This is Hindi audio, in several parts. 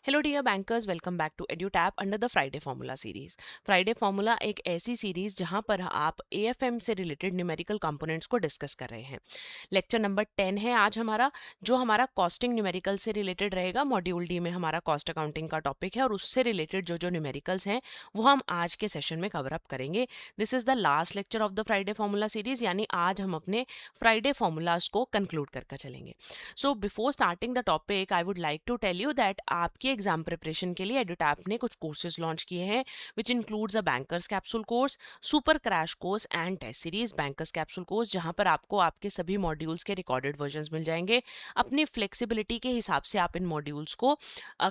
Hello dear bankers, welcome back to EduTap under the Friday formula series. Friday formula एक ऐसी सीरीज जहां पर आप एएफएम से रिलेटेड न्यूमेरिकल कंपोनेंट्स को डिस्कस कर रहे हैं। लेक्चर नंबर 10 है आज हमारा, जो हमारा कॉस्टिंग न्यूमेरिकल से रिलेटेड रहेगा। मॉड्यूल डी में हमारा कॉस्ट अकाउंटिंग का टॉपिक है और उससे रिलेटेड जो जो न्यूमेरिकल्स हैं वो हम आज के सेशन में कवर अप करेंगे। This is the last lecture of the Friday formula series, यानी आज हम अपने फ्राइडे फार्मूलाज को कंक्लूड करके चलेंगे। So before starting the topic I would like to tell you that आपके एग्जाम प्रिपरेशन के लिए एडुटैप ने कुछ कोर्सेज लॉन्च किए हैं, which includes a bankers capsule course, super crash course and test series. Bankers capsule course जहां पर आपको आपके सभी मॉड्यूल्स के रिकॉर्डेड वर्जन्स मिल जाएंगे। अपनी फ्लेक्सिबिलिटी के हिसाब से आप इन मॉड्यूल्स को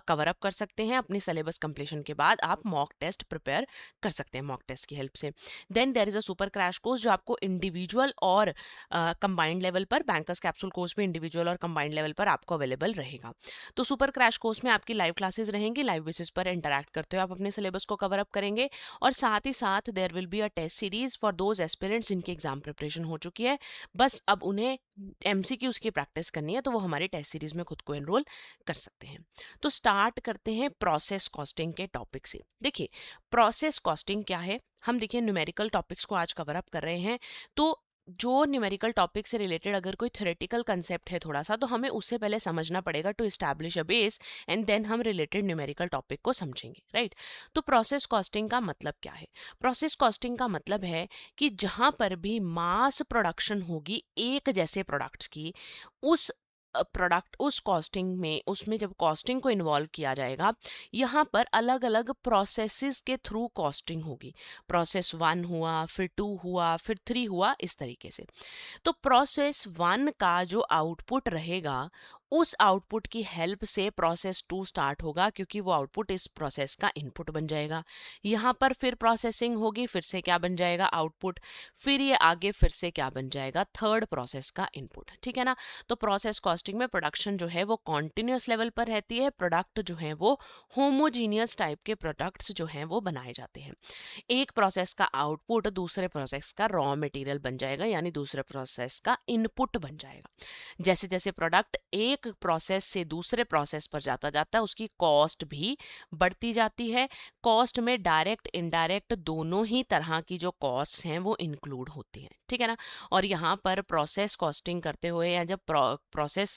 कवर अप कर सकते हैं। अपनी सिलेबस कंप्लीशन के बाद आप मॉक टेस्ट प्रिपेयर कर सकते हैं मॉक टेस्ट की हेल्प से। Then there is a super crash course जो आपको इंडिविजुअल और कंबाइंड लेवल पर, बैंकर्स कैप्सूल कोर्स में इंडिविजुअल और कंबाइंड लेवल पर आपको अवेलेबल रहेगा। तो सुपर क्रैश कोर्स में आपकी लाइव क्लासेस रहेंगी, लाइव बेसिस पर इंटरैक्ट करते हुए आप अपने सिलेबस को कवर अप करेंगे। और साथ ही साथ there will be a test series for those aspirants जिनकी एग्जाम प्रिपरेशन हो चुकी है, बस अब उन्हें एमसीक्यूज की प्रैक्टिस करनी है, तो वो हमारी टेस्ट सीरीज में खुद को एनरोल कर सकते हैं। तो स्टार्ट करते हैं प्रोसेस कॉस्टिंग के टॉपिक से। देखिए, प्रोसेस कॉस्टिंग क्या है, हम देखिए न्यूमेरिकल टॉपिक्स को आज कवर अप कर रहे हैं। तो जो न्यूमेरिकल टॉपिक से रिलेटेड अगर कोई थ्योरेटिकल कंसेप्ट है थोड़ा सा, तो हमें उससे पहले समझना पड़ेगा to establish a base, and then हम रिलेटेड न्यूमेरिकल टॉपिक को समझेंगे, राइट। तो प्रोसेस कॉस्टिंग का मतलब क्या है? प्रोसेस कॉस्टिंग का मतलब है कि जहां पर भी मास प्रोडक्शन होगी एक जैसे प्रोडक्ट्स की, उस प्रोडक्ट उस कॉस्टिंग में, उसमें जब कॉस्टिंग को इन्वॉल्व किया जाएगा, यहाँ पर अलग अलग प्रोसेसेस के थ्रू कॉस्टिंग होगी। प्रोसेस 1 हुआ, फिर 2 हुआ, फिर 3 हुआ, इस तरीके से। तो प्रोसेस 1 का जो आउटपुट रहेगा, उस आउटपुट की हेल्प से प्रोसेस 2 स्टार्ट होगा, क्योंकि वो आउटपुट इस प्रोसेस का इनपुट बन जाएगा। यहाँ पर फिर प्रोसेसिंग होगी, फिर से क्या बन जाएगा? आउटपुट। फिर ये आगे फिर से क्या बन जाएगा? थर्ड प्रोसेस का इनपुट, ठीक है ना। तो प्रोसेस कॉस्टिंग में प्रोडक्शन जो है वो कॉन्टिन्यूस लेवल पर रहती है, प्रोडक्ट जो है वो होमोजीनियस टाइप के प्रोडक्ट्स जो हैं वो बनाए जाते हैं। एक प्रोसेस का आउटपुट दूसरे प्रोसेस का रॉ मटेरियल बन जाएगा, यानी दूसरे प्रोसेस का इनपुट बन जाएगा। जैसे जैसे प्रोडक्ट एक प्रोसेस से दूसरे प्रोसेस पर जाता जाता है, उसकी कॉस्ट भी बढ़ती जाती है। कॉस्ट में डायरेक्ट इनडायरेक्ट दोनों ही तरह की जो कॉस्ट हैं वो इंक्लूड होती हैं, ठीक है ना। और यहाँ पर प्रोसेस कॉस्टिंग करते हुए, या जब प्रोसेस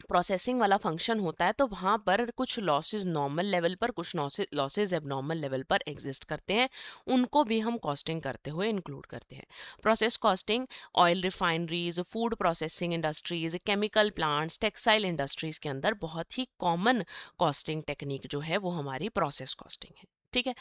प्रोसेसिंग वाला फंक्शन होता है, तो वहाँ पर कुछ लॉसेस नॉर्मल लेवल पर, कुछ लॉसेस एबनॉर्मल लेवल पर एग्जिस्ट करते हैं, उनको भी हम कॉस्टिंग करते हुए इंक्लूड करते हैं। Process costing oil refineries, food processing industries, chemical plants, textile industries के अंदर बहुत ही कॉमन कॉस्टिंग टेक्निक जो है वो हमारी प्रोसेस कॉस्टिंग है, ठीक है।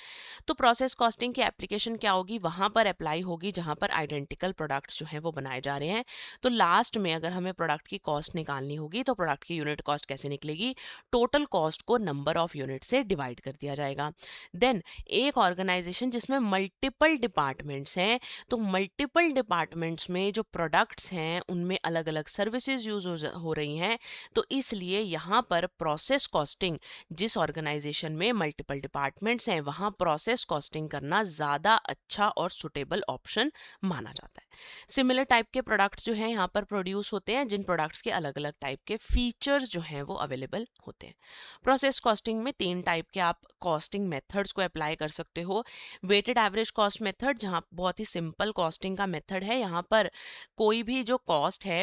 तो प्रोसेस कॉस्टिंग की एप्लीकेशन क्या होगी? वहां पर अप्लाई होगी जहां पर आइडेंटिकल प्रोडक्ट्स जो हैं वो बनाए जा रहे हैं। तो लास्ट में अगर हमें प्रोडक्ट की कॉस्ट निकालनी होगी, तो प्रोडक्ट की यूनिट कॉस्ट कैसे निकलेगी? टोटल कॉस्ट को नंबर ऑफ यूनिट से डिवाइड कर दिया जाएगा। देन एक ऑर्गेनाइजेशन जिसमें मल्टीपल डिपार्टमेंट्स हैं, तो मल्टीपल डिपार्टमेंट्स में जो प्रोडक्ट्स हैं उनमें अलग अलग सर्विसेज यूज हो रही हैं, तो इसलिए यहाँ पर प्रोसेस कॉस्टिंग, जिस ऑर्गेनाइजेशन में मल्टीपल डिपार्टमेंट्स हैं वहाँ प्रोसेस कॉस्टिंग करना ज़्यादा अच्छा और सुटेबल ऑप्शन माना जाता है। सिमिलर टाइप के प्रोडक्ट्स जो हैं यहाँ पर प्रोड्यूस होते हैं, जिन प्रोडक्ट्स के अलग अलग टाइप के फीचर्स जो हैं वो अवेलेबल होते हैं। प्रोसेस कॉस्टिंग में 3 टाइप के आप कॉस्टिंग मेथड्स को अप्लाई कर सकते हो। वेटेड एवरेज कॉस्ट मेथड, जहाँ बहुत ही सिंपल कॉस्टिंग का मेथड है। यहाँ पर कोई भी जो कॉस्ट है,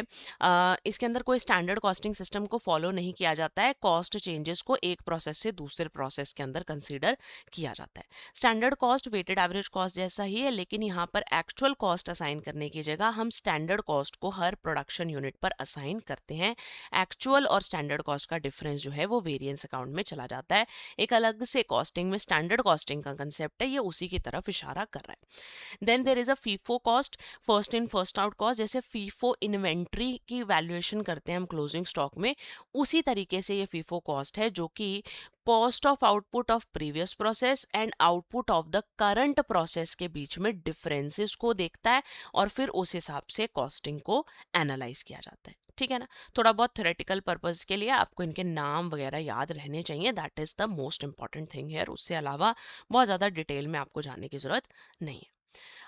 इसके अंदर कोई स्टैंडर्ड कॉस्टिंग सिस्टम को फॉलो नहीं किया जाता है। कॉस्ट चेंजेस को एक प्रोसेस से दूसरे प्रोसेस के अंदर कंसीडर किया जाता है। Standard cost weighted average cost जैसा ही है, लेकिन यहाँ पर एक्चुअल कॉस्ट असाइन करने की जगह हम स्टैंडर्ड कॉस्ट को हर प्रोडक्शन यूनिट पर असाइन करते हैं। एक्चुअल और स्टैंडर्ड कॉस्ट का डिफरेंस जो है वो वेरिएंस अकाउंट में चला जाता है। एक अलग से कॉस्टिंग में स्टैंडर्ड कॉस्टिंग का कंसेप्ट है, ये उसी की तरफ इशारा कर रहा है। Then there is a FIFO cost, first in first out cost. जैसे फीफो इन्वेंट्री की वैल्यूएशन करते हैं हम क्लोजिंग स्टॉक में, उसी तरीके से ये फीफो कॉस्ट है, जो कि cost of output of previous process and output of the current process के बीच में डिफरेंसेस को देखता है, और फिर उस हिसाब से कॉस्टिंग को एनालाइज किया जाता है, ठीक है ना। थोड़ा बहुत थ्योरेटिकल पर्पस के लिए आपको इनके नाम वगैरह याद रहने चाहिए, that is the most important thing है। उससे अलावा बहुत ज़्यादा डिटेल में आपको जानने की जरूरत नहीं है।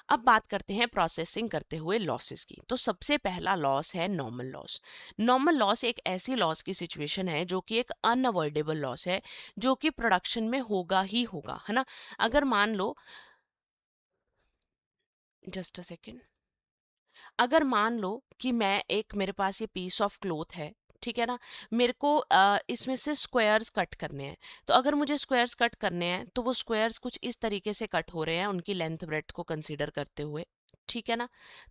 अब बात करते हैं प्रोसेसिंग करते हुए लॉसेस की। तो सबसे पहला लॉस है नॉर्मल लॉस। नॉर्मल लॉस एक ऐसी लॉस की सिचुएशन है जो कि एक अनअवॉइडेबल लॉस है, जो कि प्रोडक्शन में होगा ही होगा, है ना। अगर मान लो, जस्ट अ सेकेंड, अगर मान लो कि मैं एक, मेरे पास ये पीस ऑफ क्लोथ है, ठीक है ना, मेरे को इसमें से स्क्वायर्स कट करने हैं। तो अगर मुझे स्क्वायर्स कट करने हैं तो वो स्क्वायर्स कुछ इस तरीके से कट हो रहे हैं उनकी लेंथ ब्रेड्थ को कंसीडर करते हुए, ठीक है ना।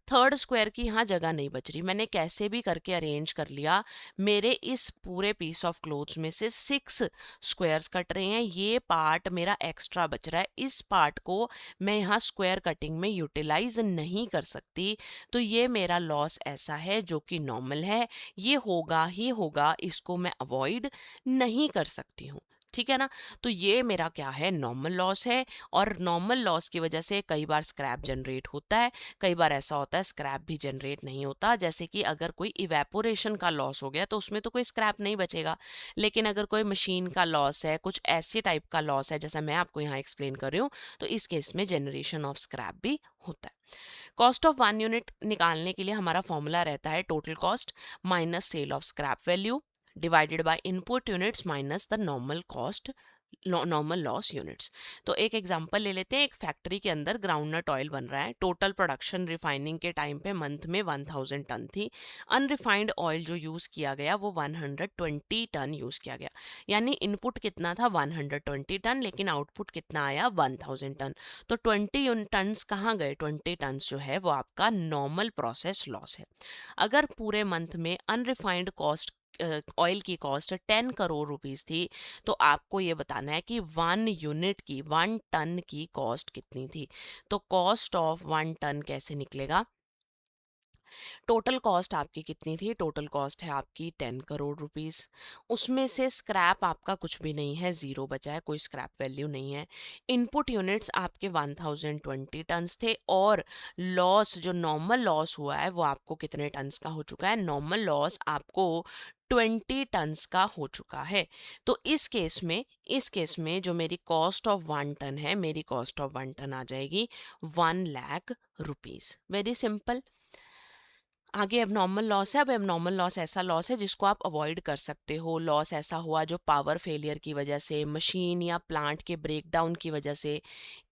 थर्ड स्क्वायर की यहाँ जगह नहीं बच रही, मैंने कैसे भी करके अरेंज कर लिया, मेरे इस पूरे पीस ऑफ क्लोथ्स में से 6 स्क्वायर्स कट रहे हैं, ये पार्ट मेरा एक्स्ट्रा बच रहा है, इस पार्ट को मैं यहाँ स्क्वायर कटिंग में यूटिलाइज नहीं कर सकती। तो ये मेरा लॉस ऐसा है जो कि नॉर्मल है, ये होगा ही होगा, इसको मैं अवॉइड नहीं कर सकती हूँ, ठीक है ना। तो ये मेरा क्या है, नॉर्मल लॉस है। और नॉर्मल लॉस की वजह से कई बार स्क्रैप जनरेट होता है, कई बार ऐसा होता है स्क्रैप भी जनरेट नहीं होता। जैसे कि अगर कोई इवेपोरेशन का लॉस हो गया तो उसमें तो कोई स्क्रैप नहीं बचेगा, लेकिन अगर कोई मशीन का लॉस है, कुछ ऐसे टाइप का लॉस है जैसा मैं आपको यहाँ एक्सप्लेन कर रही हूँ, तो इस केस में जनरेशन ऑफ स्क्रैप भी होता है। कॉस्ट ऑफ 1 यूनिट निकालने के लिए हमारा फॉर्मूला रहता है total cost minus cell of scrap value divided by input units minus the normal cost, normal loss units. तो एक एग्जांपल ले लेते हैं, एक फैक्ट्री के अंदर ग्राउंडनट ऑयल बन रहा है, टोटल प्रोडक्शन रिफाइनिंग के टाइम पे मंथ में 1000 टन थी, अनरिफाइंड ऑयल जो यूज किया गया वो 120 टन यूज किया गया। यानी इनपुट कितना था 120 टन, लेकिन आउटपुट कितना आया 1000 टन। तो 20 टन्स कहाँ गए, 20 टन्स जो है वो आपका नॉर्मल प्रोसेस लॉस है। अगर पूरे मंथ में अनरिफाइंड कॉस्ट, ऑयल की कॉस्ट 10 करोड़ रुपीस थी, तो आपको ये बताना है कि 1 यूनिट की, 1 टन की कॉस्ट कितनी थी। तो कॉस्ट ऑफ 1 टन कैसे निकलेगा, टोटल कॉस्ट आपकी कितनी थी, टोटल कॉस्ट है आपकी 10 करोड़ रुपीस, उसमें से स्क्रैप आपका कुछ भी नहीं है, जीरो बचा है, कोई स्क्रैप वैल्यू नहीं है। इनपुट यूनिट्स आपके 1020 टन्स थे, और लॉस जो नॉर्मल लॉस हुआ है वो आपको कितने टन्स का हो चुका है, नॉर्मल लॉस आपको 20 टन्स का हो चुका है। तो इस केस में जो मेरी कॉस्ट ऑफ 1 टन है, मेरी कॉस्ट ऑफ 1 टन आ जाएगी 1 लाख रुपीज। Very simple. आगे एबनॉर्मल लॉस है। अब एबनॉर्मल लॉस ऐसा लॉस है जिसको आप अवॉइड कर सकते हो। लॉस ऐसा हुआ जो पावर फेलियर की वजह से, मशीन या प्लांट के ब्रेकडाउन की वजह से,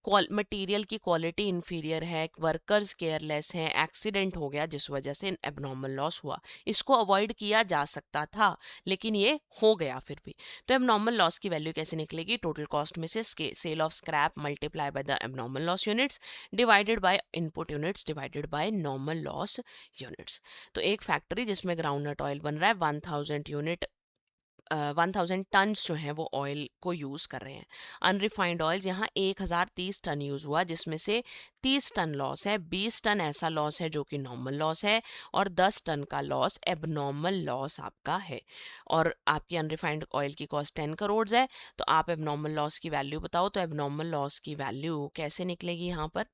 मटेरियल की क्वालिटी इंफीरियर है, वर्कर्स केयरलेस हैं, एक्सीडेंट हो गया जिस वजह से एबनॉर्मल लॉस हुआ। इसको अवॉइड किया जा सकता था, लेकिन ये हो गया फिर भी। तो एबनॉर्मल लॉस की वैल्यू कैसे निकलेगी, टोटल कॉस्ट में से sale of scrap multiply by the abnormal loss units divided by input units divided by normal loss units. तो एक फैक्ट्री जिसमें ग्राउंडनट ऑयल बन रहा है, 1000 यूनिट, 1000 टन्स जो हैं वो ऑयल को यूज़ कर रहे हैं। अनरिफाइंड ऑयल्स यहाँ 1030 टन यूज़ हुआ, जिसमें से 30 टन लॉस है, 20 टन ऐसा लॉस है जो कि नॉर्मल लॉस है, और 10 टन का लॉस एबनॉर्मल लॉस आपका है। और आपकी अनरिफाइंड ऑयल की कॉस्ट 10 करोड़ है, तो आप एबनॉर्मल लॉस की वैल्यू बताओ। तो एबनॉर्मल लॉस की वैल्यू कैसे निकलेगी यहाँ पर,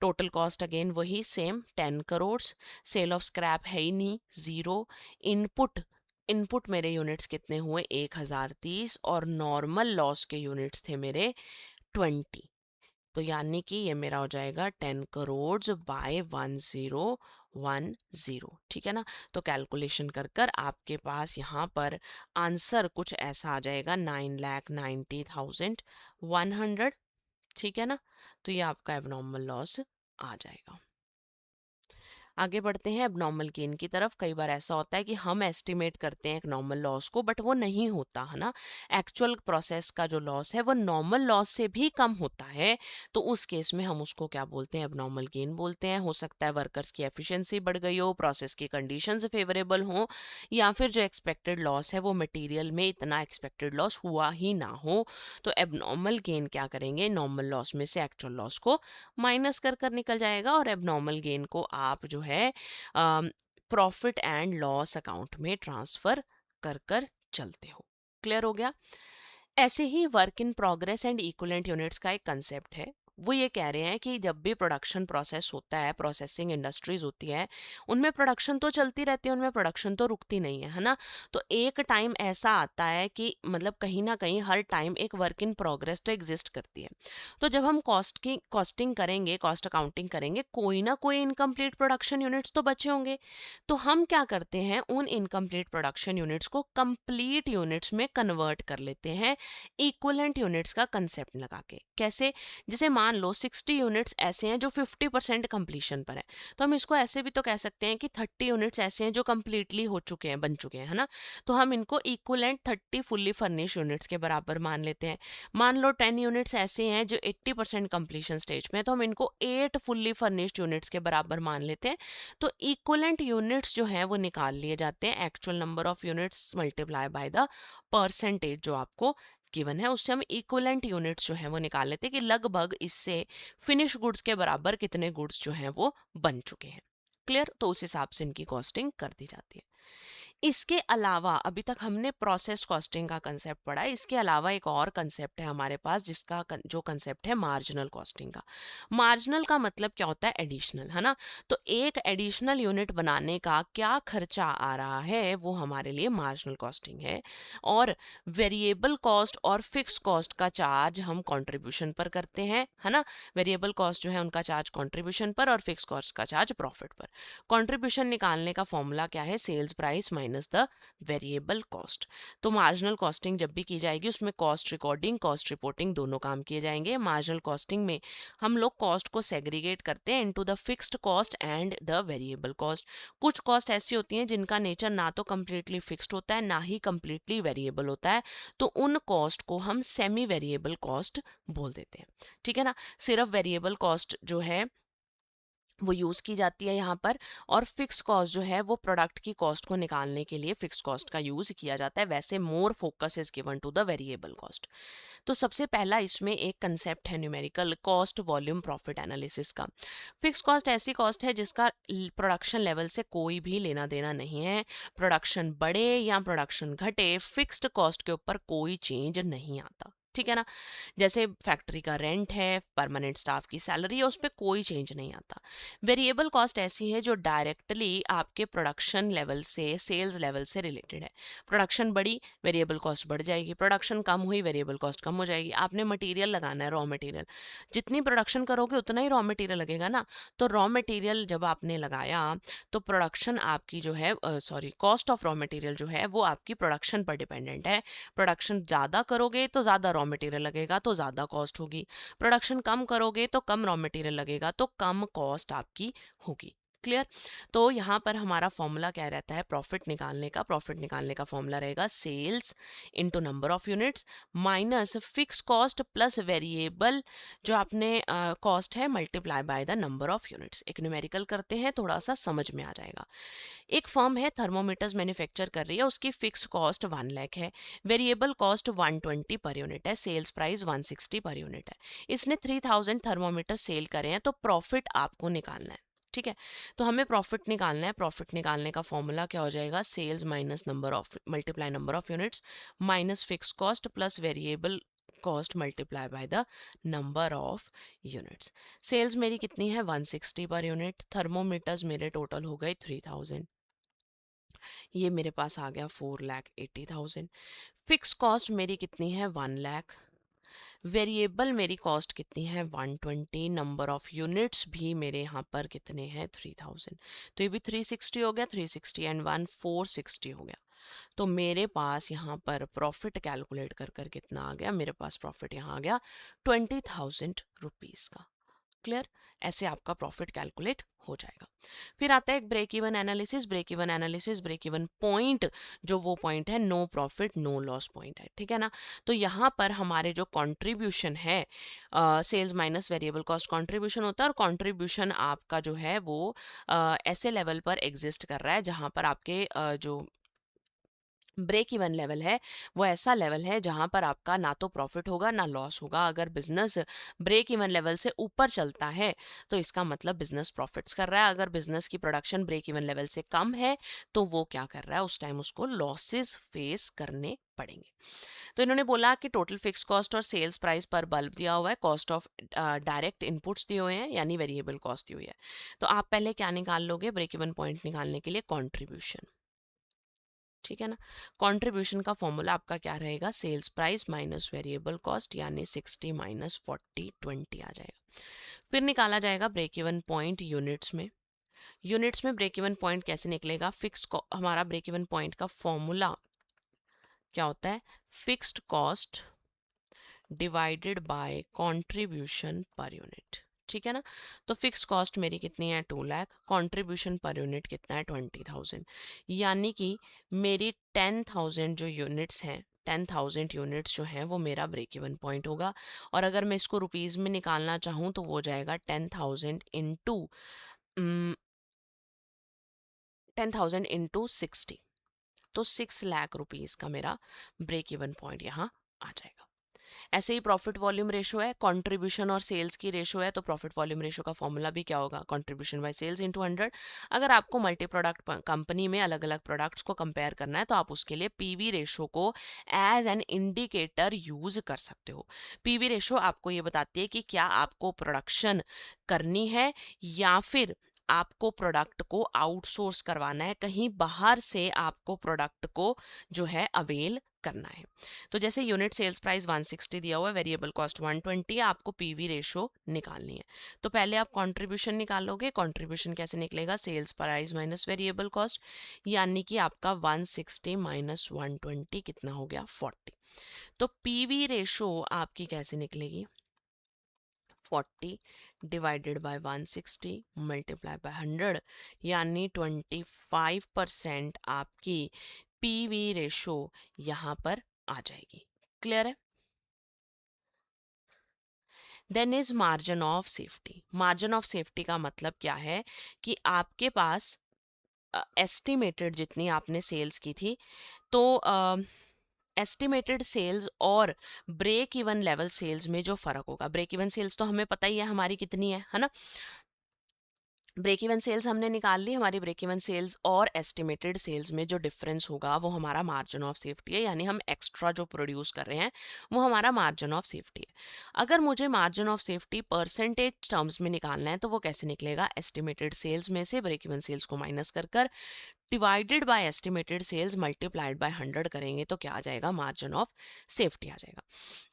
टोटल कॉस्ट अगेन वही same 10 crore, sale of scrap है ही नहीं, जीरो, इनपुट, इनपुट मेरे यूनिट्स कितने हुए 1030, और नॉर्मल लॉस के यूनिट्स थे मेरे 20। तो यानी कि ये मेरा हो जाएगा 10 करोड़ बाय 1010, ठीक है ना। तो कैलकुलेशन कर कर आपके पास यहाँ पर आंसर कुछ ऐसा आ जाएगा 9,90,100, ठीक है ना। तो ये आपका एबनॉर्मल लॉस आ जाएगा। आगे बढ़ते हैं अब नॉर्मल गेन की तरफ। कई बार ऐसा होता है कि हम एस्टिमेट करते हैं एक नॉर्मल लॉस को, बट वो नहीं होता है ना। एक्चुअल प्रोसेस का जो लॉस है वो नॉर्मल लॉस से भी कम होता है, तो उस केस में हम उसको क्या बोलते हैं, अब नॉर्मल गेन बोलते हैं। हो सकता है वर्कर्स की एफिशिएंसी बढ़ गई हो, प्रोसेस की कंडीशंस फेवरेबल हो, या फिर जो एक्सपेक्टेड लॉस है वो मटेरियल में इतना एक्सपेक्टेड लॉस हुआ ही ना हो। तो एबनॉर्मल गेन क्या करेंगे, नॉर्मल लॉस में से एक्चुअल लॉस को माइनस कर कर निकल जाएगा, और एबनॉर्मल गेन को आप जो है प्रॉफिट एंड लॉस अकाउंट में ट्रांसफर कर कर चलते हो। क्लियर हो गया। ऐसे ही work in progress and equivalent units का एक कंसेप्ट है। वो ये कह रहे हैं कि जब भी प्रोडक्शन प्रोसेस होता है, प्रोसेसिंग इंडस्ट्रीज होती है, उनमें प्रोडक्शन तो चलती रहती है, उनमें प्रोडक्शन तो रुकती नहीं है ना। तो एक टाइम ऐसा आता है कि मतलब कहीं ना कहीं हर टाइम एक वर्क इन प्रोग्रेस तो एग्जिस्ट करती है। तो जब हम कॉस्टिंग करेंगे, कॉस्ट अकाउंटिंग करेंगे, कोई ना कोई इनकम्प्लीट प्रोडक्शन यूनिट्स तो बचे होंगे। तो हम क्या करते हैं, उन इनकम्प्लीट प्रोडक्शन यूनिट्स को कंप्लीट यूनिट्स में कन्वर्ट कर लेते हैं इक्वलेंट यूनिट्स का कंसेप्ट लगा के। कैसे? जैसे मान लो 60 यूनिट्स ऐसे हैं जो 50% कंप्लीशन पर है, तो हम इसको ऐसे भी तो कह सकते हैं कि 30 यूनिट्स ऐसे हैं जो कंप्लीटली हो चुके हैं, बन चुके हैं, है ना। तो हम इनको इक्वलेंट 30 फुल्ली फर्निश यूनिट्स के बराबर मान लेते हैं। मान लो 10 यूनिट्स ऐसे हैं जो 80% कंप्लीशन स्टेज में है, तो हम इनको 8 फुल्ली फर्निश्ड यूनिट्स के बराबर मान लेते हैं। तो इक्वलेंट यूनिट्स जो है वो निकाल लिए जाते हैं actual number of units multiply by the percentage जो आपको गिवन है, उससे हम इक्वलेंट यूनिट्स जो है वो निकाल लेते हैं कि लगभग इससे फिनिश गुड्स के बराबर कितने गुड्स जो हैं वो बन चुके हैं। क्लियर? तो उस हिसाब से इनकी कॉस्टिंग कर दी जाती है। इसके अलावा अभी तक हमने प्रोसेस कॉस्टिंग का कंसेप्ट पढ़ा है, इसके अलावा एक और कंसेप्ट है हमारे पास जिसका जो कंसेप्ट है मार्जिनल कॉस्टिंग का। मार्जिनल का मतलब क्या होता है? एडिशनल, है ना। तो एक एडिशनल यूनिट बनाने का क्या खर्चा आ रहा है वो हमारे लिए मार्जिनल कॉस्टिंग है। और वेरिएबल कॉस्ट और फिक्स कॉस्ट का चार्ज हम कंट्रीब्यूशन पर करते हैं, है ना। वेरिएबल कॉस्ट जो है उनका चार्ज कंट्रीब्यूशन पर और फिक्स कॉस्ट का चार्ज प्रॉफिट पर। कंट्रीब्यूशन निकालने का फॉर्मूला क्या है? Sales price minus the variable cost. तो मार्जिनल कॉस्टिंग जब भी की जाएगी उसमें कॉस्ट रिकॉर्डिंग, कॉस्ट रिपोर्टिंग दोनों काम किए जाएंगे। मार्जिनल कॉस्टिंग में हम लोग कॉस्ट को सेग्रीगेट करते हैं into the fixed cost and the variable cost. कुछ कॉस्ट ऐसी होती हैं जिनका नेचर ना तो कम्प्लीटली फिक्स्ड होता है ना ही कम्प्लीटली वेरिएबल होता है, तो उन कॉस्ट को हम सेमी वेरिएबल कॉस्ट बोल देते हैं। ठीक है ना। सिर्फ वेरिएबल कॉस्ट जो है वो यूज़ की जाती है यहाँ पर, और फिक्स कॉस्ट जो है वो प्रोडक्ट की कॉस्ट को निकालने के लिए फिक्स कॉस्ट का यूज़ किया जाता है। वैसे more focus is given to the variable cost. तो सबसे पहला इसमें एक कंसेप्ट है numerical cost volume profit analysis का। फिक्स कॉस्ट ऐसी कॉस्ट है जिसका प्रोडक्शन लेवल से कोई भी लेना देना नहीं है। प्रोडक्शन बढ़े या प्रोडक्शन घटे, फिक्स्ड कॉस्ट के ऊपर कोई चेंज नहीं आता। ठीक है ना। जैसे फैक्ट्री का रेंट है, परमानेंट स्टाफ की सैलरी है, उस पर कोई चेंज नहीं आता। वेरिएबल कॉस्ट ऐसी है जो डायरेक्टली आपके प्रोडक्शन लेवल से, सेल्स लेवल से रिलेटेड है। प्रोडक्शन बढ़ी, वेरिएबल कॉस्ट बढ़ जाएगी। प्रोडक्शन कम हुई, वेरिएबल कॉस्ट कम हो जाएगी। आपने मटेरियल लगाना है, रॉ मटेरियल, जितनी प्रोडक्शन करोगे उतना ही रॉ मटेरियल लगेगा ना। तो रॉ मटेरियल जब आपने लगाया तो प्रोडक्शन आपकी जो है कॉस्ट ऑफ रॉ मटेरियल जो है वो आपकी प्रोडक्शन पर डिपेंडेंट है। प्रोडक्शन ज़्यादा करोगे तो ज़्यादा रॉ मटेरियल लगेगा, तो ज़्यादा कॉस्ट होगी। प्रोडक्शन कम करोगे तो कम रॉ मटेरियल लगेगा, तो कम कॉस्ट आपकी होगी। क्लियर? तो यहाँ पर हमारा फॉर्मूला क्या रहता है प्रॉफिट निकालने का? प्रॉफिट निकालने का फॉर्मूला रहेगा sales into number of units minus fix cost plus variable जो आपने कॉस्ट है multiply by the number of units. एक न्यूमेरिकल करते हैं, थोड़ा सा समझ में आ जाएगा। एक फर्म है, थर्मोमीटर्स मैन्युफैक्चर कर रही है, उसकी फिक्स कॉस्ट 1 लाख है, वेरिएबल कॉस्ट 120 पर यूनिट है, सेल्स प्राइस 160 पर यूनिट है। इसने 3000 थर्मोमीटर सेल करे हैं, तो प्रॉफिट आपको निकालना है। ठीक है। तो हमें प्रॉफिट निकालना है। प्रॉफिट निकालने का फॉर्मूला क्या हो जाएगा? Sales minus number of multiply number of units minus fix cost plus variable cost multiply by the number of units. Sales मेरी कितनी है? 160 पर यूनिट। थर्मोमीटर्स मेरे टोटल हो गए 3000, ये मेरे पास आ गया 4,80,000। फिक्स कॉस्ट मेरी कितनी है? 1 लाख। वेरिएबल मेरी कॉस्ट कितनी है? 120। नंबर ऑफ यूनिट्स भी मेरे यहाँ पर कितने हैं? 3000। तो ये भी 360 हो गया, 360 एंड 1 460 हो गया। तो मेरे पास यहाँ पर प्रॉफिट कैलकुलेट कर कर कितना आ गया? मेरे पास प्रॉफिट यहाँ आ गया 20,000 रुपीज़ का। क्लियर? ऐसे आपका प्रॉफिट कैलकुलेट हो जाएगा। फिर आता है एक break even analysis. Break even analysis, break even point जो वो पॉइंट है no profit no loss point है। ठीक है ना। तो यहाँ पर हमारे जो कंट्रीब्यूशन है, sales minus variable cost contribution होता है, और कंट्रीब्यूशन आपका जो है वो ऐसे लेवल पर एग्जिस्ट कर रहा है जहाँ पर आपके जो ब्रेक इवन लेवल है वो ऐसा लेवल है जहां पर आपका ना तो प्रॉफिट होगा ना लॉस होगा। अगर बिजनेस ब्रेक इवन लेवल से ऊपर चलता है तो इसका मतलब बिजनेस प्रॉफिट्स कर रहा है। अगर बिजनेस की प्रोडक्शन ब्रेक इवन लेवल से कम है तो वो क्या कर रहा है, उस टाइम उसको लॉसेस फेस करने पड़ेंगे। तो इन्होंने बोला कि टोटल फिक्स कॉस्ट और सेल्स प्राइस पर बल्ब दिया हुआ है, कॉस्ट ऑफ डायरेक्ट इनपुट्स दिए हुए हैं यानी वेरिएबल कॉस्ट दी हुई है। तो आप पहले क्या निकाल लोगे ब्रेक इवन पॉइंट निकालने के लिए, कंट्रीब्यूशन। ठीक है ना। कंट्रीब्यूशन का फॉर्मूला आपका क्या रहेगा, sales price minus variable cost यानी 60 माइनस 40 20 आ जाएगा। फिर निकाला जाएगा ब्रेक इवन पॉइंट यूनिट्स में। यूनिट्स में ब्रेक इवन पॉइंट कैसे निकलेगा, हमारा ब्रेक इवन पॉइंट का फॉर्मूला क्या होता है, fixed cost divided by contribution per unit. ठीक है ना। तो फिक्स कॉस्ट मेरी कितनी है 2 लाख, कंट्रीब्यूशन पर यूनिट कितना है 20,000, यानी कि मेरी 10,000 जो यूनिट्स हैं, 10,000 यूनिट्स जो हैं वो मेरा ब्रेक इवन पॉइंट होगा। और अगर मैं इसको रुपीज़ में निकालना चाहूँ तो वो हो जाएगा 10,000 इंटू 10,000 इंटू 60, तो 6 लाख रुपीज़ का मेरा ब्रेक इवन पॉइंट यहाँ आ जाएगा। ऐसे ही प्रॉफिट वॉल्यूम रेशो है, कंट्रीब्यूशन और सेल्स की रेशो है, तो प्रॉफिट वॉल्यूम रेशो का फॉर्मूला भी क्या होगा, कंट्रीब्यूशन बाय सेल्स इनटू 100। अगर आपको मल्टी प्रोडक्ट कंपनी में अलग अलग प्रोडक्ट्स को कंपेयर करना है तो आप उसके लिए पीवी रेशो को एज एन इंडिकेटर यूज कर सकते हो। पीवी रेशो आपको ये बताती है कि क्या आपको प्रोडक्शन करनी है या फिर आपको प्रोडक्ट को आउटसोर्स करवाना है, कहीं बाहर से आपको प्रोडक्ट को जो है अवेल करना है। तो जैसे यूनिट सेल्स प्राइस 160 दिया हुआ है, वेरिएबल कॉस्ट 120 है, आपको पीवी रेशो निकालनी है। तो पहले आप कंट्रीब्यूशन निकालोगे। कंट्रीब्यूशन कैसे निकलेगा, sales price minus variable cost, यानी कि आपका 160 माइनस 120 कितना हो गया 40। तो पीवी रेशो आपकी कैसे निकलेगी, 40 डिवाइडेड बाय 160 मल्टीप्लाई बाय 100, यानी 25% आपकी पीवी रेशो यहाँ पर आ जाएगी। क्लियर है। Then is margin of safety. Margin of safety का मतलब क्या है कि आपके पास एस्टिमेटेड जितनी आपने सेल्स की थी, तो एस्टिमेटेड सेल्स और ब्रेक इवन लेवल सेल्स में जो फर्क होगा, ब्रेक इवन सेल्स तो हमें पता ही है हमारी कितनी है ना। ब्रेक इवन सेल्स हमने निकाल ली, हमारी ब्रेक इवन सेल्स और एस्टिमेटेड सेल्स में जो डिफरेंस होगा वो हमारा मार्जिन ऑफ सेफ्टी है, यानी हम एक्स्ट्रा जो प्रोड्यूस कर रहे हैं वो हमारा मार्जिन ऑफ सेफ्टी है। अगर मुझे margin of safety percentage terms में निकालना है तो वो कैसे निकलेगा, एस्टिमेटेड सेल्स में से ब्रेक इवन सेल्स को माइनस कर divided by estimated sales multiplied by 100 करेंगे तो क्या आ जाएगा, मार्जिन ऑफ सेफ्टी आ जाएगा।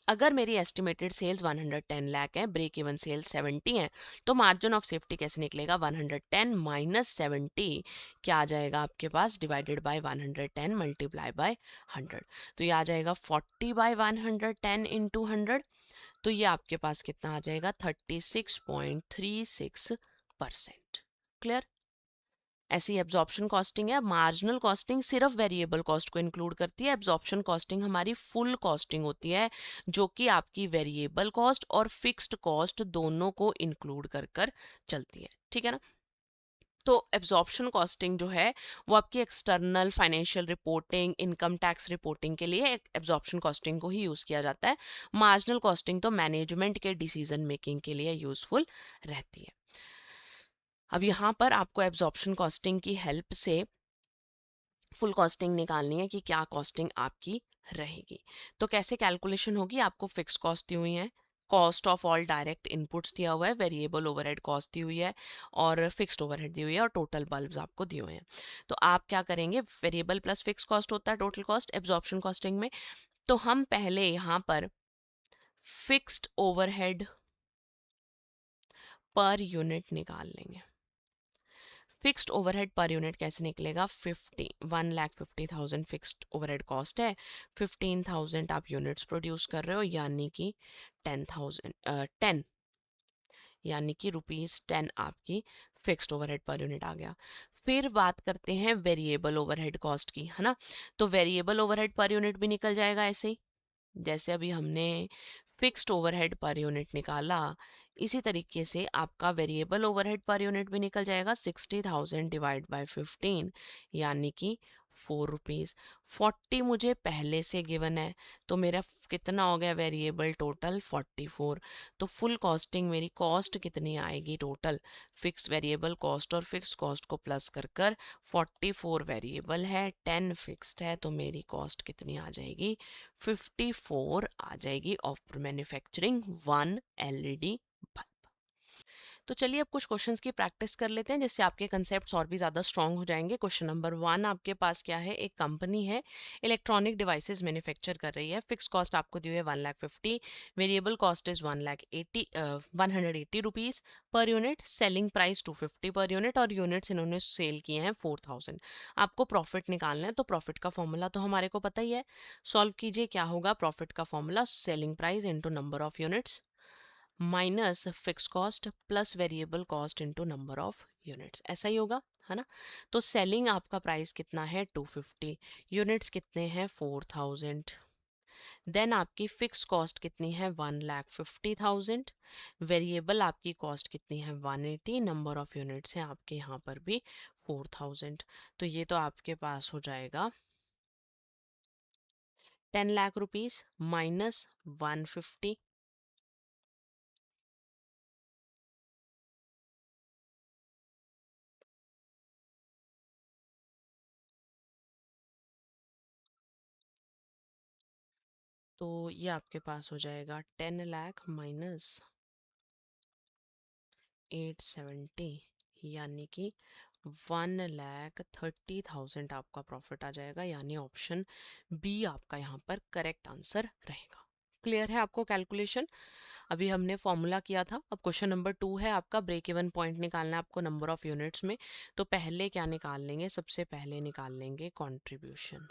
अगर मेरी एस्टिमेटेड सेल्स 110 लाख है, ब्रेक इवन सेल्स 70 है, तो मार्जिन ऑफ सेफ्टी कैसे निकलेगा, 110 माइनस 70 क्या आ जाएगा आपके पास, डिवाइडेड बाय 110 मल्टीप्लाई बाय 100। तो ये आ जाएगा 40 बाय 110 इंटू 100, तो ये आपके पास कितना आ जाएगा 36.36%। क्लियर। ऐसी एब्जॉर्प्शन कॉस्टिंग है। मार्जिनल कॉस्टिंग सिर्फ वेरिएबल कॉस्ट को इंक्लूड करती है, एब्जॉर्प्शन कॉस्टिंग हमारी फुल कॉस्टिंग होती है जो कि आपकी वेरिएबल कॉस्ट और फिक्स्ड कॉस्ट दोनों को इंक्लूड कर चलती है। ठीक है ना। तो एब्जॉर्प्शन कॉस्टिंग जो है वो आपकी external financial reporting, income tax reporting के लिए एब्जॉर्प्शन कॉस्टिंग को ही यूज़ किया जाता है। मार्जिनल कॉस्टिंग तो मैनेजमेंट के डिसीजन मेकिंग के लिए यूजफुल रहती है। अब यहाँ पर आपको एब्जॉर्प्शन कॉस्टिंग की हेल्प से फुल कॉस्टिंग निकालनी है कि क्या कॉस्टिंग आपकी रहेगी। तो कैसे कैलकुलेशन होगी, आपको फिक्स कॉस्ट दी हुई है, cost of all direct inputs दिया हुआ है, वेरिएबल ओवरहेड कॉस्ट दी हुई है और फिक्स्ड ओवरहेड दी हुई है और टोटल बल्ब्स आपको दिए हुए हैं। तो आप क्या करेंगे, वेरिएबल प्लस फिक्स कॉस्ट होता है टोटल कॉस्ट एब्जॉर्प्शन कॉस्टिंग में। तो हम पहले यहाँ पर फिक्स्ड ओवरहेड पर यूनिट निकाल लेंगे। फिक्स्ड ओवरहेड पर यूनिट कैसे निकलेगा, 1,50,000 फिक्स्ड ओवरहेड कॉस्ट है, 15,000 आप यूनिट्स प्रोड्यूस कर रहे हो, यानी कि 10 यानी कि ₹10 आपकी फिक्स्ड ओवरहेड पर यूनिट आ गया। फिर बात करते हैं वेरिएबल ओवरहेड कॉस्ट की, है ना। तो वेरिएबल ओवरहेड पर यूनिट भी निकल जाएगा ऐसे ही जैसे अभी हमने फिक्स्ड ओवरहेड पर यूनिट निकाला, इसी तरीके से आपका वेरिएबल ओवरहेड पर यूनिट भी निकल जाएगा, 60,000 डिवाइड बाय 15 यानी कि ₹4। 40 मुझे पहले से गिवन है, तो मेरा कितना हो गया वेरिएबल टोटल 44। तो फुल कॉस्टिंग मेरी कॉस्ट कितनी आएगी टोटल, फिक्स वेरिएबल कॉस्ट और फिक्स कॉस्ट को प्लस कर कर 44 वेरिएबल है, 10 फिक्स्ड है, तो मेरी कॉस्ट कितनी आ जाएगी 54 आ जाएगी ऑफ मैन्युफैक्चरिंग 1 एलईडी बल्ब। तो चलिए अब कुछ क्वेश्चंस की प्रैक्टिस कर लेते हैं जिससे आपके कंसेप्ट्स और भी ज़्यादा स्ट्रांग हो जाएंगे। क्वेश्चन नंबर 1 आपके पास क्या है, एक कंपनी है इलेक्ट्रॉनिक डिवाइसेस मैन्युफैक्चर कर रही है, फिक्स कॉस्ट आपको दी हुई है 1,50,000, variable cost is 180 per unit, selling price 250 per unit और यूनिट्स इन्होंने सेल किए हैं 4000। आपको प्रॉफिट निकालना है, तो प्रॉफिट का फॉर्मूला तो हमारे को पता ही है, सॉल्व कीजिए। क्या होगा प्रॉफिट का formula, selling price into number of units minus fix cost plus variable cost into number of units, ऐसा ही होगा, है ना। तो सेलिंग आपका प्राइस कितना है 250, यूनिट्स कितने हैं 4000, देन आपकी फिक्स कॉस्ट कितनी है 1,50,000, वेरिएबल आपकी कॉस्ट कितनी है 180, नंबर ऑफ यूनिट्स है आपके यहाँ पर भी 4000। तो ये तो आपके पास हो जाएगा 10 लाख रुपीज माइनस 150, तो ये आपके पास हो जाएगा 10 लाख माइनस 870, यानी कि 1,30,000 आपका प्रॉफिट आ जाएगा, यानी ऑप्शन बी आपका यहाँ पर करेक्ट आंसर रहेगा। क्लियर है आपको कैलकुलेशन? अभी हमने फॉर्मूला किया था। अब क्वेश्चन नंबर 2 है आपका, ब्रेक इवन पॉइंट निकालना है आपको नंबर ऑफ यूनिट्स में। तो पहले क्या निकाल लेंगे, सबसे पहले निकाल लेंगे कंट्रीब्यूशन।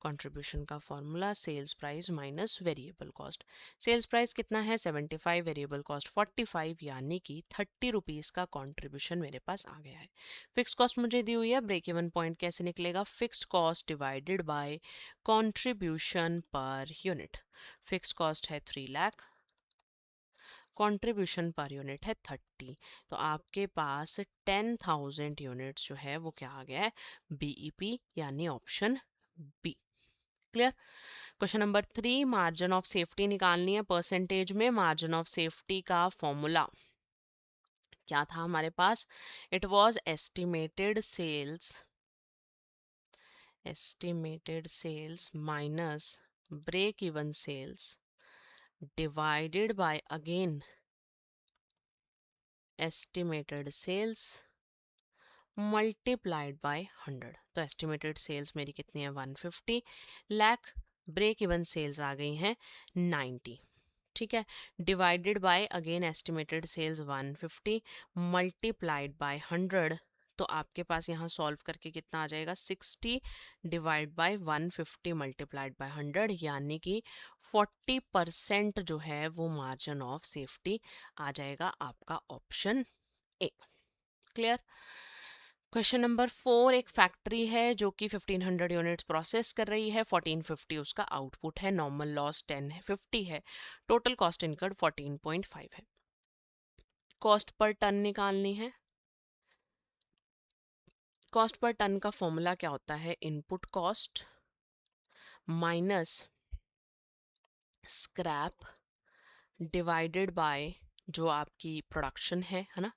कंट्रीब्यूशन का formula sales price minus variable cost. Sales price कितना है 75, वेरिएबल कॉस्ट 45, यानी कि 30 रुपीज़ का कंट्रीब्यूशन मेरे पास आ गया है। फिक्स कॉस्ट मुझे दी हुई है, ब्रेक इवन पॉइंट कैसे निकलेगा, fix cost divided by contribution per unit. Fix cost है 3 लाख, कंट्रीब्यूशन पर यूनिट है 30, तो आपके पास 10,000 यूनिट्स जो है वो क्या आ गया है बीईपी, यानी option B. Clear? Question number 3, margin of safety निकालनी है परसेंटेज में। मार्जिन ऑफ सेफ्टी का फॉर्मूला क्या था हमारे पास, it was estimated sales minus break even sales divided by again estimated sales multiplied by 100। तो एस्टिमेटेड सेल्स मेरी कितनी है 150 लाख, ब्रेक इवन सेल्स आ गई हैं 90, ठीक है, divided by again estimated sales 150 multiplied by 100। तो आपके पास यहाँ सॉल्व करके कितना आ जाएगा 60 डिवाइड बाय 150 मल्टीप्लाइड बाय 100, यानी कि 40% जो है वो मार्जिन ऑफ सेफ्टी आ जाएगा आपका option A. Clear? Question number 4, एक फैक्ट्री है जो कि 1500 यूनिट्स प्रोसेस कर रही है, 1450 उसका आउटपुट है, नॉर्मल लॉस 1050 है, टोटल कॉस्ट इनकर्ड 14.5 है। कॉस्ट पर टन निकालनी है। कॉस्ट पर टन का फॉर्मूला क्या होता है, input cost minus scrap divided by जो आपकी प्रोडक्शन है ना।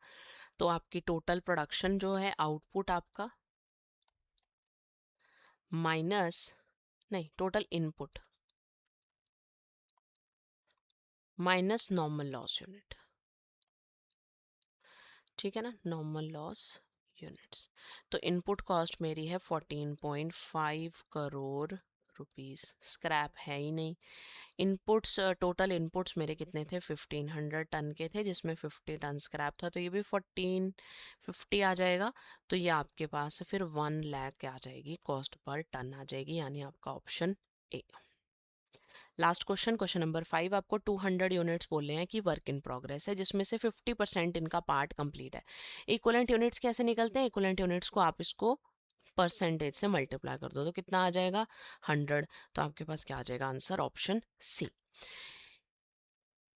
तो आपकी टोटल प्रोडक्शन जो है आउटपुट आपका माइनस, नहीं total input minus normal loss unit, ठीक है ना, नॉर्मल लॉस यूनिट्स। तो इनपुट कॉस्ट मेरी है 14.5 करोड़ रुपीस, स्क्रैप है ही नहीं। इनपुट्स, टोटल इनपुट्स मेरे कितने थे 1500 टन के थे, जिसमें 50 टन स्क्रैप था, तो ये भी 1450 आ जाएगा। तो ये आपके पास फिर 1 लाख आ जाएगी, कॉस्ट पर टन आ जाएगी, यानी आपका option A. Last question, question number 5, आपको 200 यूनिट्स बोले हैं कि वर्क इन प्रोग्रेस है, जिसमें से 50% इनका पार्ट कंप्लीट है। इक्वलेंट यूनिट्स कैसे निकलते हैं, इक्वलेंट यूनिट्स को आप इसको परसेंटेज से मल्टीप्लाई कर दो, तो कितना आ जाएगा 100। तो आपके पास क्या आ जाएगा आंसर, ऑप्शन सी।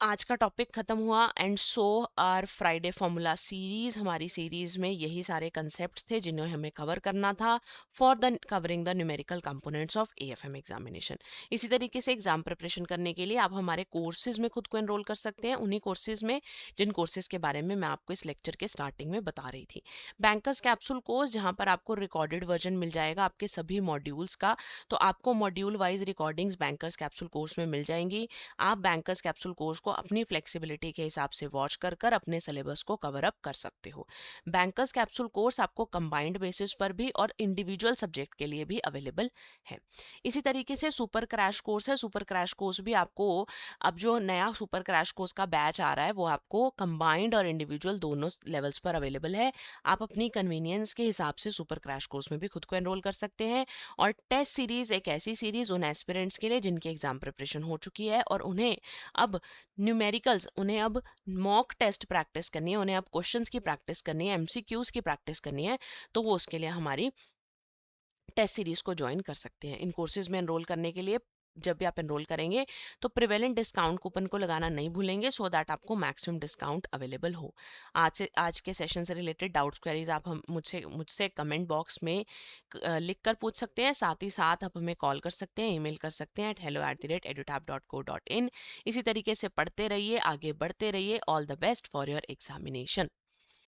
आज का टॉपिक खत्म हुआ and so our Friday formula series. हमारी सीरीज में यही सारे कंसेप्ट्स थे जिन्हें हमें कवर करना था for the covering the numerical components of AFM examination. इसी तरीके से एग्जाम प्रिपरेशन करने के लिए आप हमारे कोर्सेज में खुद को एनरोल कर सकते हैं, उन्हीं कोर्सेज में जिन कोर्सेज के बारे में मैं आपको इस लेक्चर के स्टार्टिंग में बता रही थी। बैंकर्स कैप्सूल कोर्स, जहां पर आपको रिकॉर्डेड वर्जन मिल जाएगा आपके सभी मॉड्यूल्स का, तो आपको module wise recordings bankers capsule course में मिल जाएंगी। आप बैंकर्स कैप्सूल कोर्स को अपनी फ्लेक्सिबिलिटी के हिसाब से वॉच कर कर अपने सिलेबस को कवर अप कर सकते हो। बैंकर्स कैप्सूल कोर्स आपको कंबाइंड बेसिस पर भी और इंडिविजुअल सब्जेक्ट के लिए भी अवेलेबल है। इसी तरीके से सुपर क्रैश कोर्स है। सुपर क्रैश कोर्स भी आपको, अब जो नया सुपर क्रैश कोर्स का बैच आ रहा है वो आपको कंबाइंड और इंडिविजुअल दोनों लेवल्स पर अवेलेबल है। आप अपनी कन्वीनियंस के हिसाब से सुपर क्रैश कोर्स में भी खुद को एनरोल कर सकते हैं। और टेस्ट सीरीज एक ऐसी सीरीज उन एस्पिरेंट्स के लिए जिनकी एग्जाम प्रिपरेशन हो चुकी है और उन्हें अब न्यूमेरिकल्स, उन्हें अब मॉक टेस्ट प्रैक्टिस करनी है, उन्हें अब क्वेश्चंस की प्रैक्टिस करनी है, एमसीक्यूज की प्रैक्टिस करनी है, तो वो उसके लिए हमारी टेस्ट सीरीज को ज्वाइन कर सकते हैं। इन कोर्सेज में एनरोल करने के लिए जब भी आप एनरोल करेंगे तो प्रिवेलेंट डिस्काउंट कूपन को लगाना नहीं भूलेंगे, सो दैट आपको मैक्सिमम डिस्काउंट अवेलेबल हो। आज के सेशन से रिलेटेड डाउट्स क्वेरीज आप हम मुझसे कमेंट बॉक्स में लिख कर पूछ सकते हैं। साथ ही साथ आप हमें कॉल कर सकते हैं, ईमेल कर सकते हैं hello@edutap.co.in। इसी तरीके से पढ़ते रहिए, आगे बढ़ते रहिए। All the best for your examination.